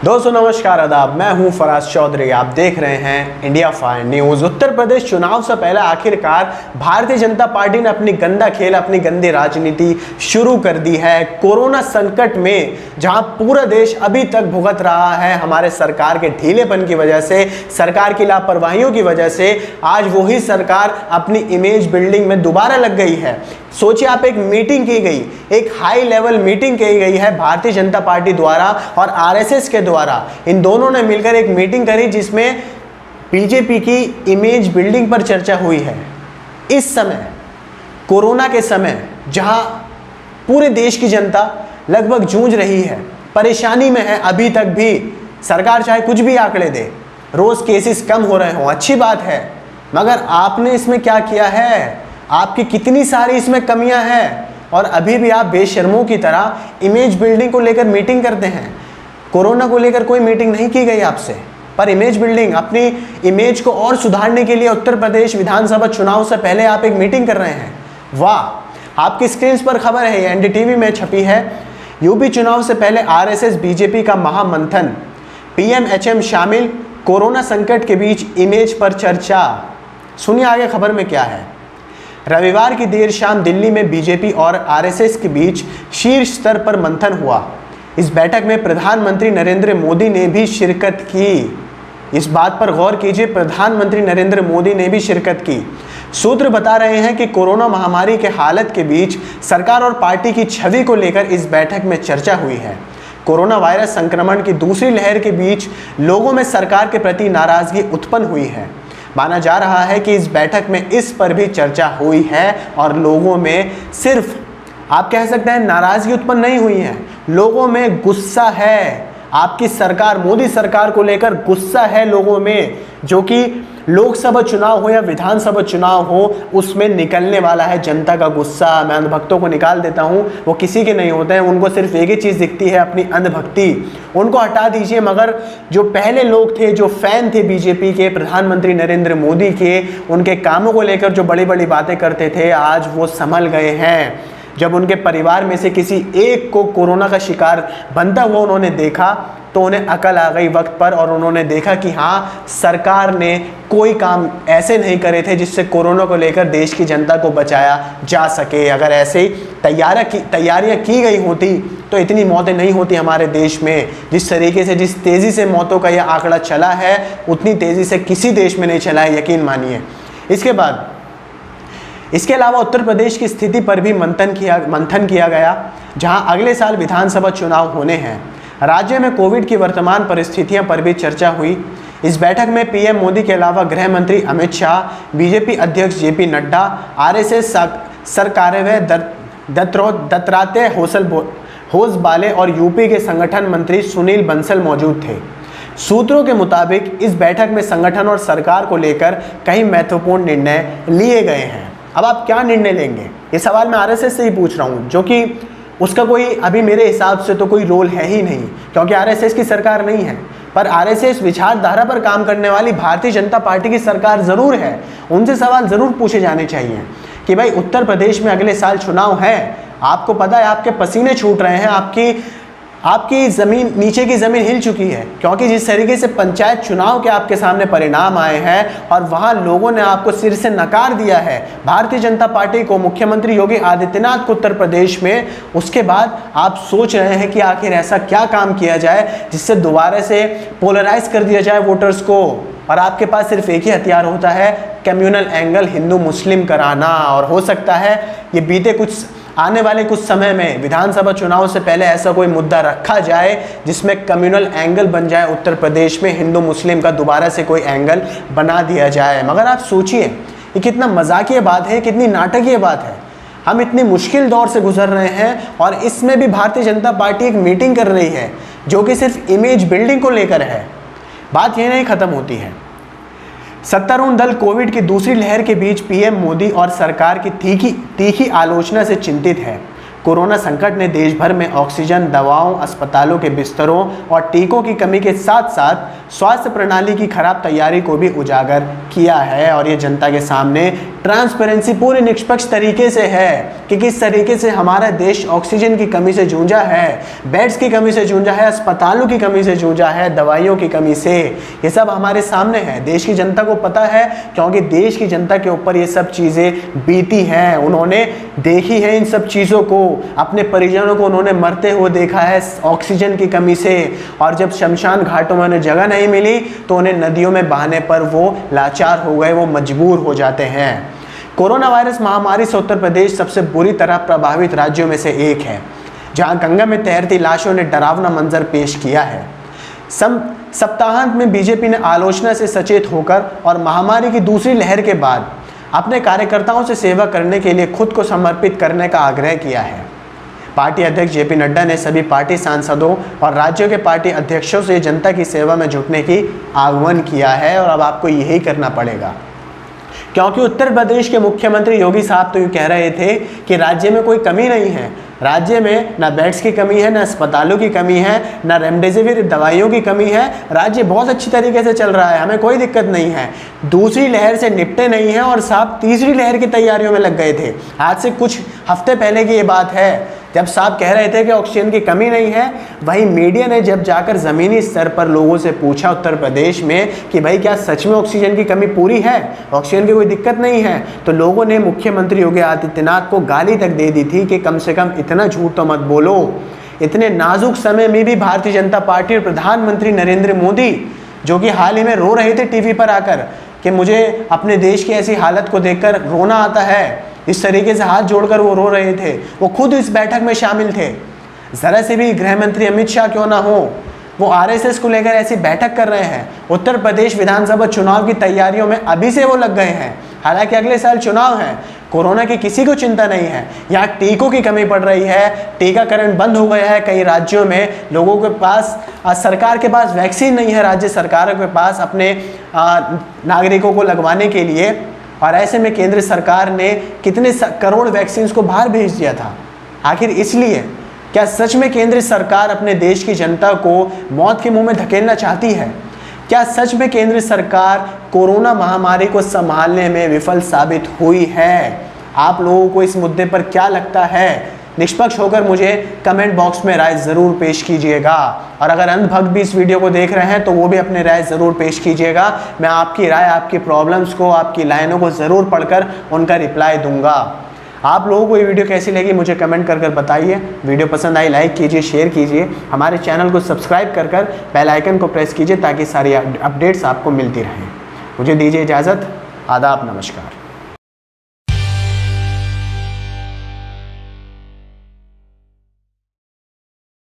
दोस्तों नमस्कार, आदाब। मैं हूं फराज चौधरी। आप देख रहे हैं India fine news. Uttar Pradesh चुनाव से पहले आखिरकार भारतीय जनता पार्टी ने अपनी गंदा खेल, अपनी गंदी राजनीति शुरू कर दी है। कोरोना संकट में जहां पूरा देश अभी तक भुगत रहा है हमारे सरकार के ढीलेपन की वजह से, सरकार की लापरवाहियों की वजह से, आज वही सरकार अपनी इमेज बिल्डिंग में दोबारा लग गई है। सोचिए, आप एक मीटिंग की गई, एक हाई लेवल मीटिंग की गई है भारतीय जनता पार्टी द्वारा और आरएसएस के द्वारा। इन दोनों ने मिलकर एक मीटिंग करी जिसमें बीजेपी की इमेज बिल्डिंग पर चर्चा हुई है। इस समय, कोरोना के समय, जहां पूरे देश की जनता लगभग जूझ रही है, परेशानी में है, अभी तक भी सरकार चाहे कुछ भी आंकड़े दे, रोज केसेस कम हो रहे हों, अच्छी बात है, मगर आपने इसमें क्या किया है? आपकी कितनी सारी इसमें कमियां हैं और अभी भी आप बेशर्मों की तरह इमेज बिल्डिंग को लेकर मीटिंग करते हैं। कोरोना को लेकर कोई मीटिंग नहीं की गई आपसे, पर इमेज बिल्डिंग, अपनी इमेज को और सुधारने के लिए उत्तर प्रदेश विधानसभा चुनाव से पहले आप एक मीटिंग कर रहे हैं। वाह! आपकी स्क्रीन पर खबर है, एनडीटीवी में छपी है। यूपी चुनाव से पहले आरएसएस बीजेपी का महामंथन, पीएमएचएम शामिल, कोरोना संकट के बीच इमेज पर चर्चा। सुनिए आगे खबर में क्या है। रविवार की देर शाम दिल्ली में बीजेपी और आरएसएस के बीच शीर्ष स्तर पर मंथन हुआ। इस बैठक में प्रधानमंत्री नरेंद्र मोदी ने भी शिरकत की। इस बात पर गौर कीजिए, प्रधानमंत्री नरेंद्र मोदी ने भी शिरकत की। सूत्र बता रहे हैं कि कोरोना महामारी के हालत के बीच सरकार और पार्टी की छवि को लेकर इस बैठक में चर्चा हुई है। कोरोना वायरस संक्रमण की दूसरी लहर के बीच लोगों में सरकार के प्रति नाराजगी उत्पन्न हुई है। माना जा रहा है कि इस बैठक में इस पर भी चर्चा हुई है और लोगों में सिर्फ, आप कह सकते हैं, नाराजगी उत्पन्न नहीं हुई है, लोगों में गुस्सा है। आपकी सरकार, मोदी सरकार को लेकर गुस्सा है लोगों में, जो कि लोकसभा चुनाव हो या विधानसभा चुनाव हो, उसमें निकलने वाला है जनता का गुस्सा। मैं अंधभक्तों को निकाल देता हूं, वो किसी के नहीं होते हैं, उनको सिर्फ एक ही चीज़ दिखती है, अपनी अंधभक्ति। उनको हटा दीजिए, मगर जो पहले लोग थे, जो फैन थे बीजेपी के, प्रधानमंत्री नरेंद्र मोदी के, उनके कामों को लेकर जो बड़ी बड़ी बातें करते थे, आज वो संभल गए हैं। जब उनके परिवार में से किसी एक को कोरोना का शिकार बनता हुआ उन्होंने देखा तो उन्हें अकल आ गई वक्त पर, और उन्होंने देखा कि हाँ, सरकार ने कोई काम ऐसे नहीं करे थे जिससे कोरोना को लेकर देश की जनता को बचाया जा सके। अगर ऐसे तैयारियां की गई होती तो इतनी मौतें नहीं होती हमारे देश में। जिस तरीके से, जिस तेज़ी से मौतों का यह आंकड़ा चला है, उतनी तेज़ी से किसी देश में नहीं चला है, यकीन मानिए। इसके अलावा उत्तर प्रदेश की स्थिति पर भी मंथन किया गया, जहां अगले साल विधानसभा चुनाव होने हैं। राज्य में कोविड की वर्तमान परिस्थितियों पर भी चर्चा हुई। इस बैठक में पीएम मोदी के अलावा गृह मंत्री अमित शाह, बीजेपी अध्यक्ष जेपी नड्डा, आरएसएस सरकार्यवाह दत्तात्रेय होसबाले और यूपी के संगठन मंत्री सुनील बंसल मौजूद थे। सूत्रों के मुताबिक इस बैठक में संगठन और सरकार को लेकर कई महत्वपूर्ण निर्णय लिए गए हैं। अब आप क्या निर्णय लेंगे, ये सवाल मैं आरएसएस से ही पूछ रहा हूँ, जो कि उसका कोई अभी मेरे हिसाब से तो कोई रोल है ही नहीं, क्योंकि आरएसएस की सरकार नहीं है। पर आरएसएस विचारधारा पर काम करने वाली भारतीय जनता पार्टी की सरकार ज़रूर है। उनसे सवाल ज़रूर पूछे जाने चाहिए कि भाई, उत्तर प्रदेश में अगले साल चुनाव है, आपको पता है, आपके पसीने छूट रहे हैं, आपकी ज़मीन, नीचे की ज़मीन हिल चुकी है, क्योंकि जिस तरीके से पंचायत चुनाव के आपके सामने परिणाम आए हैं और वहाँ लोगों ने आपको सिर से नकार दिया है, भारतीय जनता पार्टी को, मुख्यमंत्री योगी आदित्यनाथ को उत्तर प्रदेश में। उसके बाद आप सोच रहे हैं कि आखिर ऐसा क्या काम किया जाए जिससे दोबारा से पोलराइज कर दिया जाए वोटर्स को, और आपके पास सिर्फ एक ही हथियार होता है, कम्युनल एंगल, हिंदू मुस्लिम कराना। और हो सकता है ये आने वाले कुछ समय में विधानसभा चुनाव से पहले ऐसा कोई मुद्दा रखा जाए जिसमें कम्युनल एंगल बन जाए उत्तर प्रदेश में, हिंदू मुस्लिम का दोबारा से कोई एंगल बना दिया जाए। मगर आप सोचिए, ये कितना मजाकिया बात है, कितनी नाटकीय बात है। हम इतनी मुश्किल दौर से गुजर रहे हैं और इसमें भी भारतीय जनता पार्टी एक मीटिंग कर रही है जो कि सिर्फ इमेज बिल्डिंग को लेकर है। बात ये नहीं खत्म होती है। सत्तारूढ़ दल कोविड की दूसरी लहर के बीच पीएम मोदी और सरकार की तीखी आलोचना से चिंतित है। कोरोना संकट ने देश भर में ऑक्सीजन, दवाओं, अस्पतालों के बिस्तरों और टीकों की कमी के साथ साथ स्वास्थ्य प्रणाली की खराब तैयारी को भी उजागर किया है। और ये जनता के सामने ट्रांसपेरेंसी पूरी निष्पक्ष तरीके से है कि किस तरीके से हमारा देश ऑक्सीजन की कमी से जूझा है, बेड्स की कमी से जूझा है, अस्पतालों की कमी से जूझा है, दवाइयों की कमी से। ये सब हमारे सामने है, देश की जनता को पता है, क्योंकि देश की जनता के ऊपर ये सब चीज़ें बीती हैं। उन्होंने देखी है इन सब चीज़ों को, अपने परिजनों को उन्होंने मरते हुए देखा है ऑक्सीजन की कमी से। और जब शमशान घाटों में उन्हें जगह नहीं मिली तो उन्हें नदियों में बहाने पर वो लाचार हो गए, वो मजबूर हो जाते हैं। कोरोना वायरस महामारी से उत्तर प्रदेश सबसे बुरी तरह प्रभावित राज्यों में से एक है, जहां गंगा में तैरती लाशों ने डरावना मंजर पेश किया है। सप्ताहांत में बीजेपी ने आलोचना से सचेत होकर और महामारी की दूसरी लहर के बाद अपने कार्यकर्ताओं से सेवा करने के लिए खुद को समर्पित करने का आग्रह किया है। पार्टी अध्यक्ष जेपी नड्डा ने सभी पार्टी सांसदों और राज्यों के पार्टी अध्यक्षों से जनता की सेवा में जुटने की आह्वान किया है। और अब आपको यही करना पड़ेगा, क्योंकि उत्तर प्रदेश के मुख्यमंत्री योगी साहब तो यूँ कह रहे थे कि राज्य में कोई कमी नहीं है, राज्य में ना बेड्स की कमी है, ना अस्पतालों की कमी है, ना रेमडेसिविर दवाइयों की कमी है, राज्य बहुत अच्छी तरीके से चल रहा है, हमें कोई दिक्कत नहीं है। दूसरी लहर से निपटे नहीं हैं और साहब तीसरी लहर की तैयारियों में लग गए थे। आज से कुछ हफ्ते पहले की ये बात है, जब साहब कह रहे थे कि ऑक्सीजन की कमी नहीं है, वहीं मीडिया ने जब जाकर ज़मीनी स्तर पर लोगों से पूछा उत्तर प्रदेश में कि भाई क्या सच में ऑक्सीजन की कमी पूरी है, ऑक्सीजन की कोई दिक्कत नहीं है, तो लोगों ने मुख्यमंत्री योगी आदित्यनाथ को गाली तक दे दी थी कि कम से कम इतना झूठ तो मत बोलो। इतने नाजुक समय में भी भारतीय जनता पार्टी और प्रधानमंत्री नरेंद्र मोदी, जो कि हाल ही में रो रहे थे टीवी पर आकर कि मुझे अपने देश की ऐसी हालत को देखकर रोना आता है, इस तरीके से हाथ जोड़कर वो रो रहे थे, वो खुद इस बैठक में शामिल थे। ज़रा से भी गृह मंत्री अमित शाह क्यों ना हो, वो आरएसएस को लेकर ऐसी बैठक कर रहे हैं। उत्तर प्रदेश विधानसभा चुनाव की तैयारियों में अभी से वो लग गए हैं, हालांकि अगले साल चुनाव है। कोरोना की किसी को चिंता नहीं है, यहाँ टीकों की कमी पड़ रही है, टीकाकरण बंद हो गया है कई राज्यों में, लोगों के पास सरकार के पास वैक्सीन नहीं है, राज्य सरकारों के पास अपने नागरिकों को लगवाने के लिए। और ऐसे में केंद्र सरकार ने कितने करोड़ वैक्सीन को बाहर भेज दिया था। आखिर इसलिए क्या सच में केंद्र सरकार अपने देश की जनता को मौत के मुंह में धकेलना चाहती है? क्या सच में केंद्र सरकार कोरोना महामारी को संभालने में विफल साबित हुई है? आप लोगों को इस मुद्दे पर क्या लगता है? निष्पक्ष होकर मुझे कमेंट बॉक्स में राय ज़रूर पेश कीजिएगा। और अगर अंधभक्त भी इस वीडियो को देख रहे हैं तो वो भी अपने राय ज़रूर पेश कीजिएगा। मैं आपकी राय, आपकी प्रॉब्लम्स को, आपकी लाइनों को ज़रूर पढ़कर उनका रिप्लाई दूंगा। आप लोगों को ये वीडियो कैसी लगी मुझे कमेंट कर बताइए। वीडियो पसंद आई लाइक कीजिए, शेयर कीजिए, हमारे चैनल को सब्सक्राइब कर बेल आइकन को प्रेस कीजिए ताकि सारी अपडेट्स आपको मिलती रहें। मुझे दीजिए इजाज़त। आदाब, नमस्कार।